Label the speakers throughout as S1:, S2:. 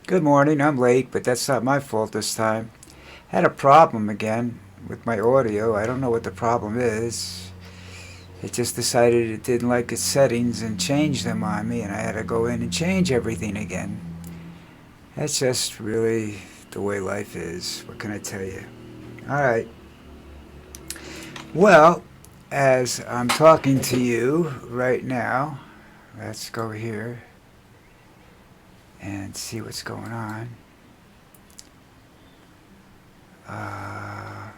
S1: Good morning. I'm late, but that's not my fault this time. Had a problem again with my audio. I don't know what the problem is. It just decided it didn't like its settings and changed them on me, and I had to go in and change everything again. That's just really the way life is. What can I tell you? All right. Well, as I'm talking to you right now, let's go here and see what's going on. Uh,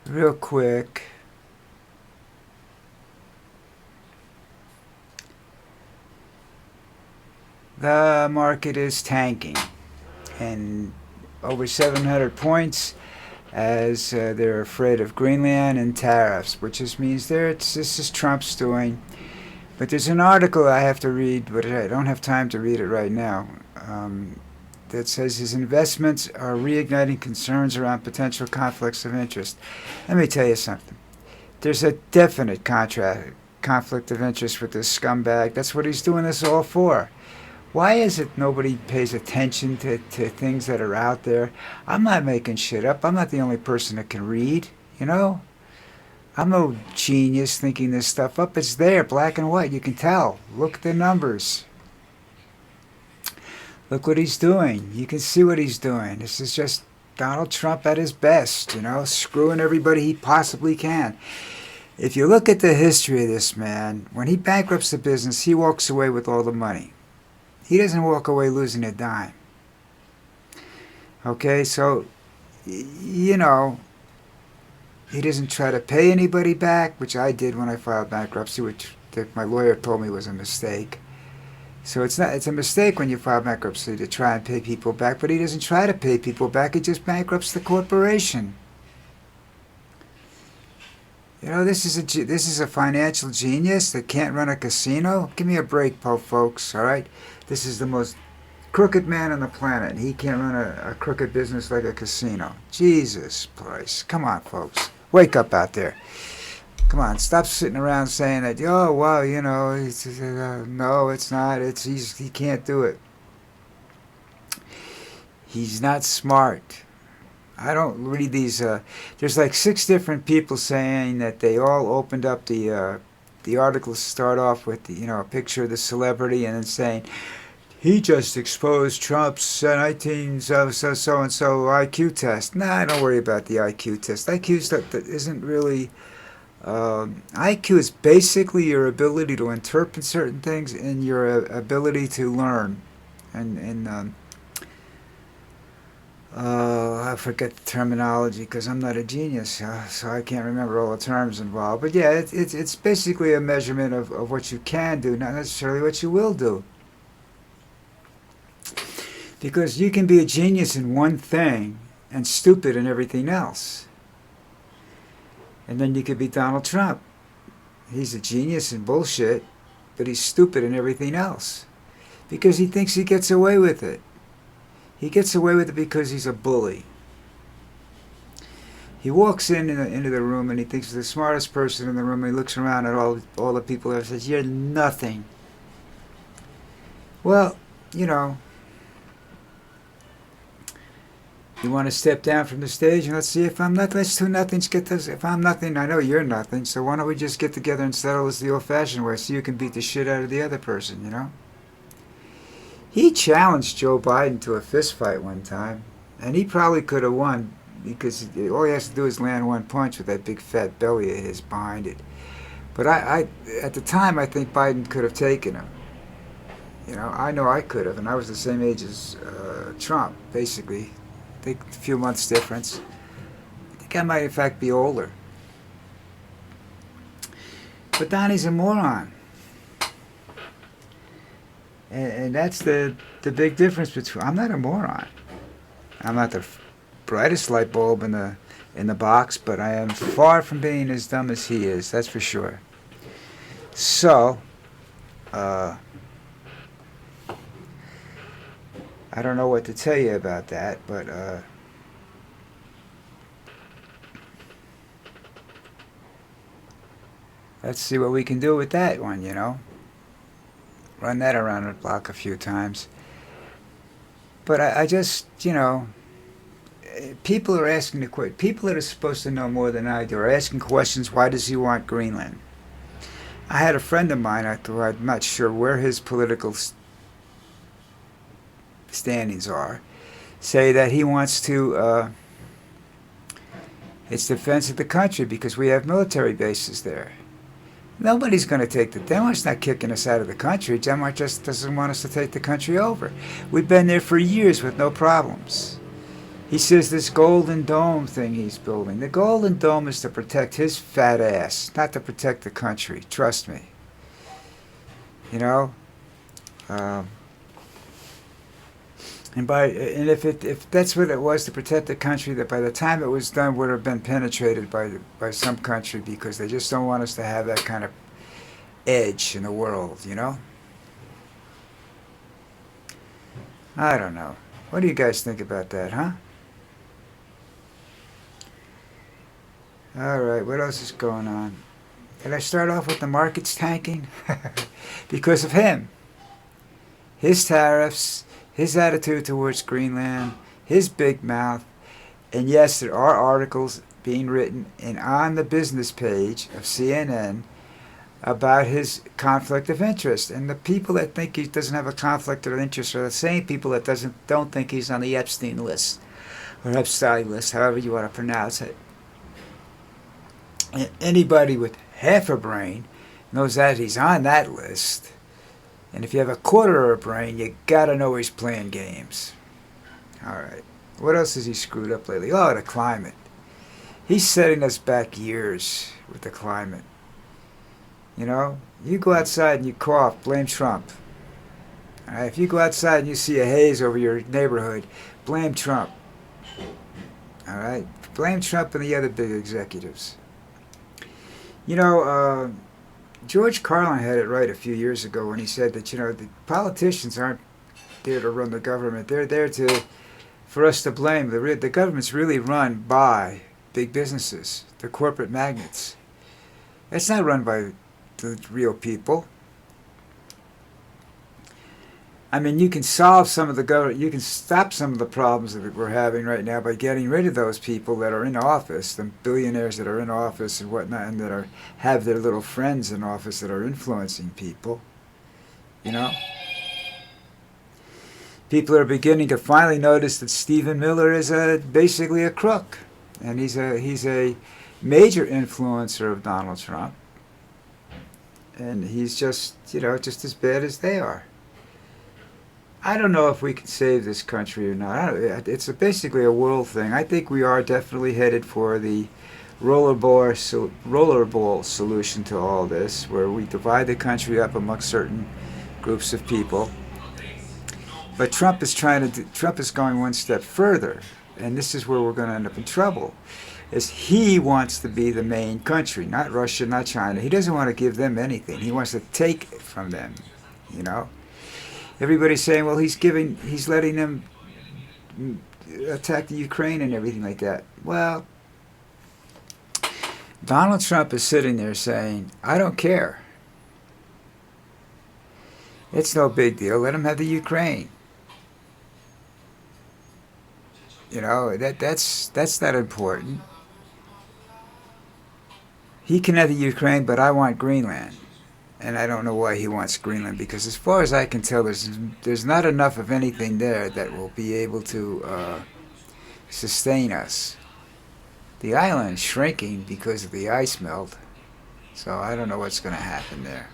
S1: Real quick. The market is tanking and over 700 points as they're afraid of Greenland and tariffs, which just means this is Trump's doing. But there's an article I have to read, but I don't have time to read it right now, that says his investments are reigniting concerns around potential conflicts of interest. Let me tell you something. There's a definite conflict of interest with this scumbag. That's what he's doing this all for. Why is it nobody pays attention to things that are out there? I'm not making shit up. I'm not the only person that can read, you know? I'm no genius thinking this stuff up. It's there, black and white. You can tell. Look at the numbers. Look what he's doing. You can see what he's doing. This is just Donald Trump at his best, screwing everybody he possibly can. If you look at the history of this man, when he bankrupts the business, he walks away with all the money. He doesn't walk away losing a dime. Okay, so, he doesn't try to pay anybody back, which I did when I filed bankruptcy, which my lawyer told me was a mistake. So it's a mistake when you file bankruptcy to try and pay people back, but he doesn't try to pay people back, he just bankrupts the corporation. This is a financial genius that can't run a casino. Give me a break, folks. All right, this is the most crooked man on the planet, and he can't run a crooked business like a casino. Jesus Christ! Come on, folks, wake up out there. Come on, stop sitting around saying that. Oh, well, no, it's not. He can't do it. He's not smart. I don't read these. There's like 6 different people saying that they all opened up the articles. Start off with a picture of the celebrity and then saying he just exposed Trump's 19 so and so IQ test. Nah, don't worry about the IQ test. IQ stuff that isn't really. IQ is basically your ability to interpret certain things and your ability to learn and I forget the terminology because I'm not a genius, so I can't remember all the terms involved. But yeah, it's basically a measurement of what you can do, not necessarily what you will do. Because you can be a genius in one thing and stupid in everything else. And then you could be Donald Trump. He's a genius in bullshit, but he's stupid in everything else. Because he thinks he gets away with it. He gets away with it because he's a bully. He walks into the room and he thinks he's the smartest person in the room. And he looks around at all the people there and says, "You're nothing." Well, you want to step down from the stage and let's see if I'm nothing. Let's two nothings get this. If I'm nothing, I know you're nothing. So why don't we just get together and settle this the old-fashioned way so you can beat the shit out of the other person, He challenged Joe Biden to a fist fight one time, and he probably could have won because all he has to do is land one punch with that big fat belly of his behind it. But I at the time, I think Biden could have taken him. I know I could have, and I was the same age as Trump, basically. I think a few months difference. I think I might, in fact, be older. But Donnie's a moron. And that's the big difference between. I'm not a moron. I'm not the brightest light bulb in the box, but I am far from being as dumb as he is. That's for sure. So, I don't know what to tell you about that, but let's see what we can do with that one, Run that around the block a few times. But I just, people are asking the question. People that are supposed to know more than I do are asking questions. Why does he want Greenland? I had a friend of mine. I'm not sure where his political standings are. Say that he wants to. It's defense of the country because we have military bases there. Nobody's going to take the Denmark's not kicking us out of the country. Denmark just doesn't want us to take the country over. We've been there for years with no problems. He says this Golden Dome thing he's building. The Golden Dome is to protect his fat ass, not to protect the country. Trust me. You know? And if that's what it was to protect the country, that by the time it was done would have been penetrated by some country because they just don't want us to have that kind of edge in the world, I don't know. What do you guys think about that, huh? All right, what else is going on? Did I start off with the markets tanking? Because of him. His tariffs, his attitude towards Greenland, his big mouth, and yes, there are articles being written and on the business page of CNN about his conflict of interest. And the people that think he doesn't have a conflict of interest are the same people that don't think he's on the Epstein list or Epstein list, however you want to pronounce it. And anybody with half a brain knows that he's on that list. And if you have a quarter of a brain, you gotta know he's playing games. All right. What else has he screwed up lately? Oh, the climate. He's setting us back years with the climate. You go outside and you cough, blame Trump. All right. If you go outside and you see a haze over your neighborhood, blame Trump. All right. Blame Trump and the other big executives. George Carlin had it right a few years ago when he said that, the politicians aren't there to run the government. They're there for us to blame. The government's really run by big businesses, the corporate magnates. It's not run by the real people. I mean, you can solve some of the government, you can stop some of the problems that we're having right now by getting rid of those people that are in office, the billionaires that are in office and whatnot, and that have their little friends in office that are influencing people. People are beginning to finally notice that Stephen Miller is basically a crook, and he's a major influencer of Donald Trump, and he's just as bad as they are. I don't know if we can save this country or not. It's basically a world thing. I think we are definitely headed for the rollerball solution to all this, where we divide the country up amongst certain groups of people. But Trump is going one step further, and this is where we're going to end up in trouble. Is he wants to be the main country, not Russia, not China. He doesn't want to give them anything. He wants to take from them, Everybody's saying, well, he's letting them attack the Ukraine and everything like that. Well, Donald Trump is sitting there saying, I don't care. It's no big deal. Let him have the Ukraine. That's not important. He can have the Ukraine, but I want Greenland. And I don't know why he wants Greenland, because as far as I can tell, there's not enough of anything there that will be able to sustain us. The island's shrinking because of the ice melt, so I don't know what's going to happen there.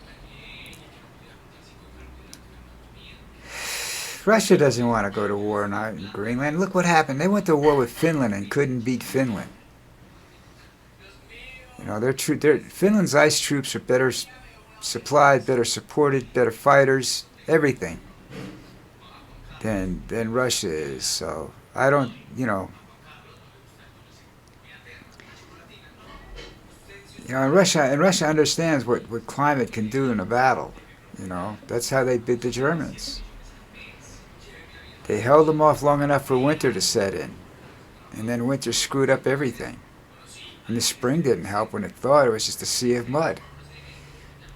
S1: Russia doesn't want to go to war in Greenland. Look what happened. They went to war with Finland and couldn't beat Finland. Finland's ice troops are better supplied, better supported, better fighters, everything than Russia is. So I don't, and Russia understands what climate can do in a battle. That's how they beat the Germans. They held them off long enough for winter to set in, and then winter screwed up everything. And the spring didn't help when it thawed. It was just a sea of mud.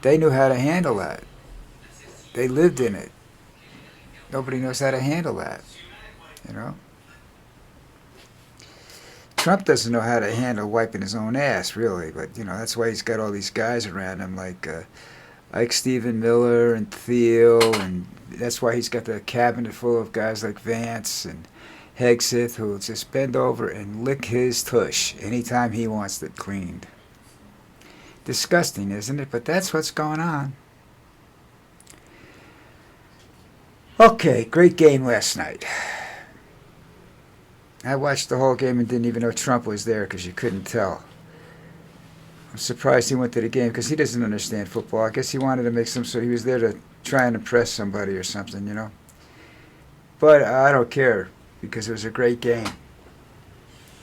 S1: They knew how to handle that. They lived in it. Nobody knows how to handle that, you know. Trump doesn't know how to handle wiping his own ass, really. But that's why he's got all these guys around him, like Ike Stephen Miller and Thiel, and that's why he's got the cabinet full of guys like Vance and Hegseth, who'll just bend over and lick his tush anytime he wants it cleaned. Disgusting, isn't it? But that's what's going on. Okay, great game last night. I watched the whole game and didn't even know Trump was there because you couldn't tell. I'm surprised he went to the game because he doesn't understand football. I guess he wanted to make some sort. He was there to try and impress somebody or something. But I don't care because it was a great game.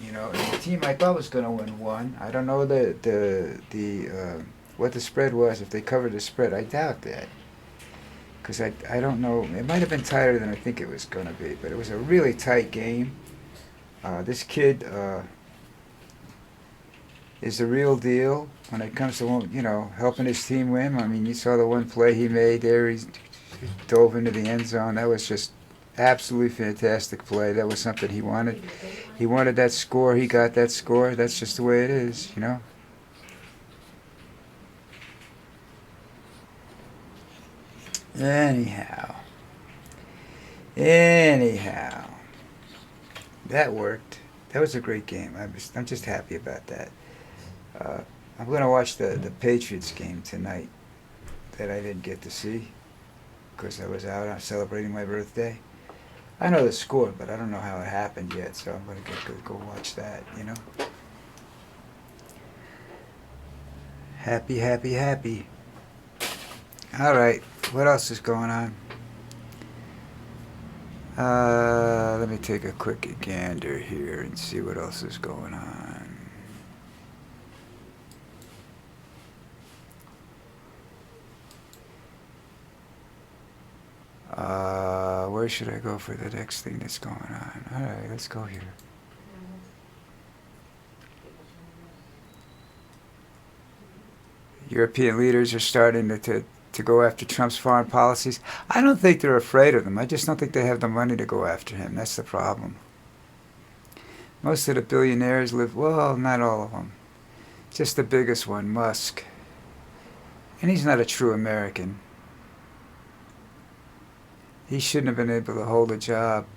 S1: And the team I thought was going to win won. I don't know what the spread was. If they covered the spread, I doubt that. Because I don't know. It might have been tighter than I think it was going to be. But it was a really tight game. This kid is the real deal when it comes to helping his team win. I mean, you saw the one play he made there. He dove into the end zone. That was just absolutely fantastic play. That was something he wanted. He wanted that score. He got that score. That's just the way it is, Anyhow, that worked. That was a great game. I'm just happy about that. I'm going to watch the Patriots game tonight that I didn't get to see because I was out celebrating my birthday. I know the score, but I don't know how it happened yet, so I'm going to go watch that, Happy, happy, happy. All right, what else is going on? Let me take a quick gander here and see what else is going on. Where should I go for the next thing that's going on? All right, let's go here. European leaders are starting to go after Trump's foreign policies. I don't think they're afraid of them. I just don't think they have the money to go after him. That's the problem. Most of the billionaires live, well, not all of them. Just the biggest one, Musk. And he's not a true American. He shouldn't have been able to hold a job.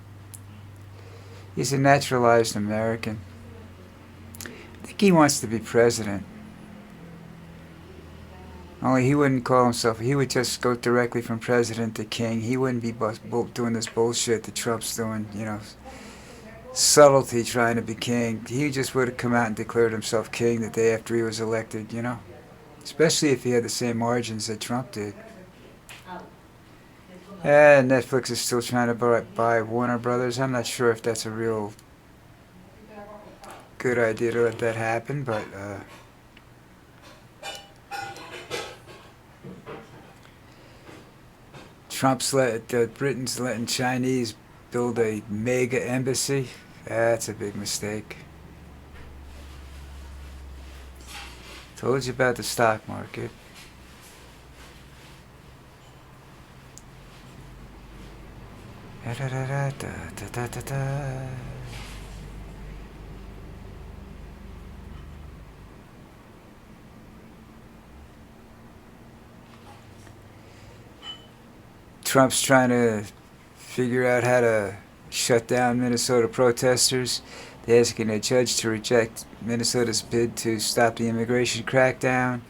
S1: He's a naturalized American. I think he wants to be president. Only he wouldn't call himself, he would just go directly from president to king. He wouldn't be doing this bullshit that Trump's doing, subtlety trying to be king. He just would have come out and declared himself king the day after he was elected, Especially if he had the same margins that Trump did. And Netflix is still trying to buy Warner Brothers. I'm not sure if that's a real good idea to let that happen, but Britain's letting Chinese build a mega embassy. That's a big mistake. Told you about the stock market. Trump's trying to figure out how to shut down Minnesota protesters. They're asking a judge to reject Minnesota's bid to stop the immigration crackdown.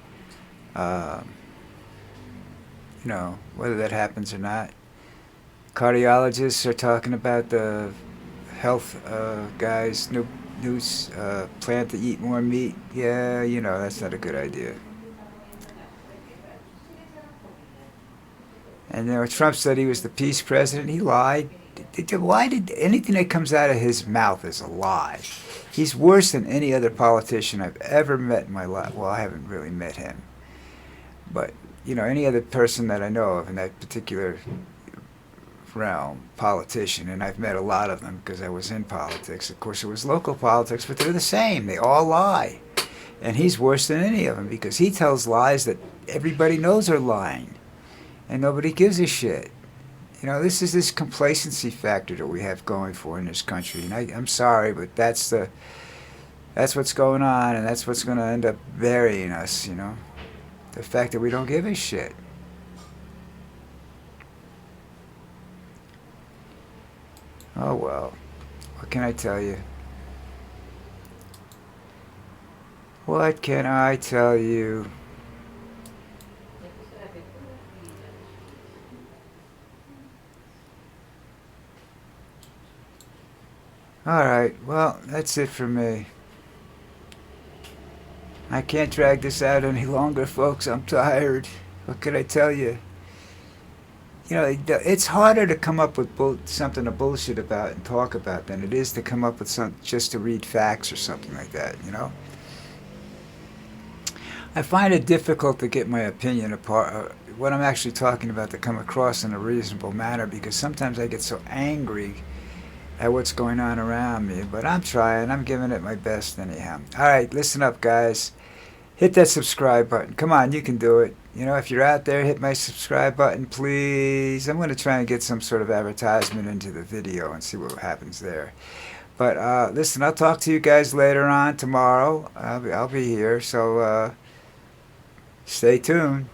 S1: Whether that happens or not. Cardiologists are talking about the health guys' new plan to eat more meat. Yeah, that's not a good idea. And Trump said he was the peace president. He lied. Why did anything that comes out of his mouth is a lie? He's worse than any other politician I've ever met in my life. Well, I haven't really met him. But, any other person that I know of in that particular realm, politician, and I've met a lot of them because I was in politics. Of course, it was local politics, but they're the same. They all lie. And he's worse than any of them because he tells lies that everybody knows are lying. And nobody gives a shit. You know, this is this complacency factor that we have going for in this country. And I'm sorry, but that's what's going on, and that's what's going to end up burying us, you know. The fact that we don't give a shit. Oh well, what can I tell you? What can I tell you? Alright, well, that's it for me. I can't drag this out any longer, folks. I'm tired. What can I tell you? You know, it's harder to come up with something to bullshit about and talk about than it is to come up with some just to read facts or something like that, you know? I find it difficult to get my opinion apart, what I'm actually talking about, to come across in a reasonable manner because sometimes I get so angry at what's going on around me. But I'm trying. I'm giving it my best anyhow. All right, listen up, guys. Hit that subscribe button. Come on, you can do it. You know, if you're out there, hit my subscribe button, please. I'm going to try and get some sort of advertisement into the video and see what happens there. But listen, I'll talk to you guys later on tomorrow. I'll be here, so stay tuned.